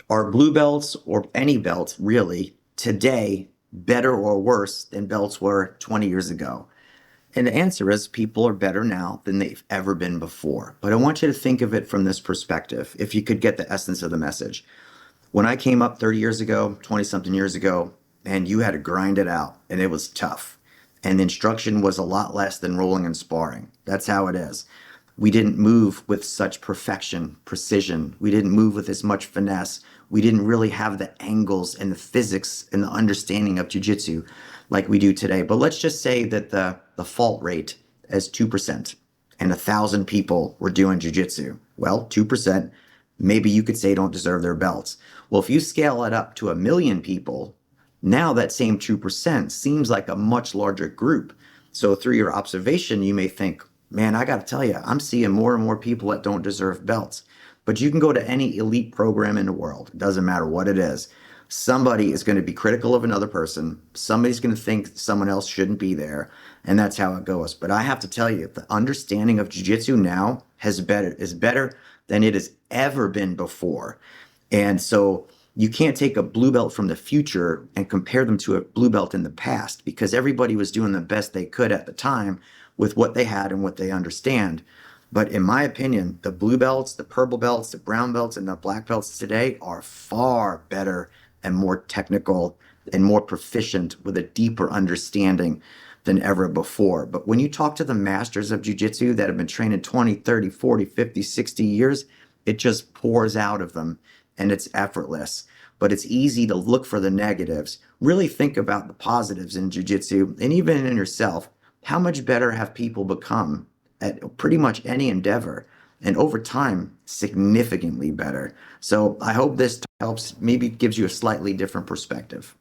Are blue belts or any belt really today better or worse than belts were 20 years ago? And the answer is people are better now than they've ever been before. But I want you to think of it from this perspective, if you could get the essence of the message. When I came up 30 years ago, 20 something years ago, and you had to grind it out and it was tough. And the instruction was a lot less than rolling and sparring. That's how it is. We didn't move with such perfection, precision. We didn't move with as much finesse. We didn't really have the angles and the physics and the understanding of jiu-jitsu like we do today. But let's just say that the fault rate is 2% and 1,000 people were doing jiu-jitsu. Well, 2%, maybe you could say don't deserve their belts. Well, if you scale it up to 1,000,000 people, now that same 2% seems like a much larger group. So through your observation, you may think, man, I got to tell you, I'm seeing more and more people that don't deserve belts. But you can go to any elite program in the world. It doesn't matter what it is. Somebody is going to be critical of another person. Somebody's going to think someone else shouldn't be there. And that's how it goes. But I have to tell you, the understanding of jiu-jitsu now is better than it has ever been before. And so you can't take a blue belt from the future and compare them to a blue belt in the past, because everybody was doing the best they could at the time with what they had and what they understand. But in my opinion, the blue belts, the purple belts, the brown belts, and the black belts today are far better and more technical and more proficient with a deeper understanding than ever before. But when you talk to the masters of jiu-jitsu that have been training 20, 30, 40, 50, 60 years, it just pours out of them and it's effortless. But it's easy to look for the negatives. Really think about the positives in jiu-jitsu and even in yourself. How much better have people become at pretty much any endeavor? And over time, significantly better. So I hope this helps, maybe gives you a slightly different perspective.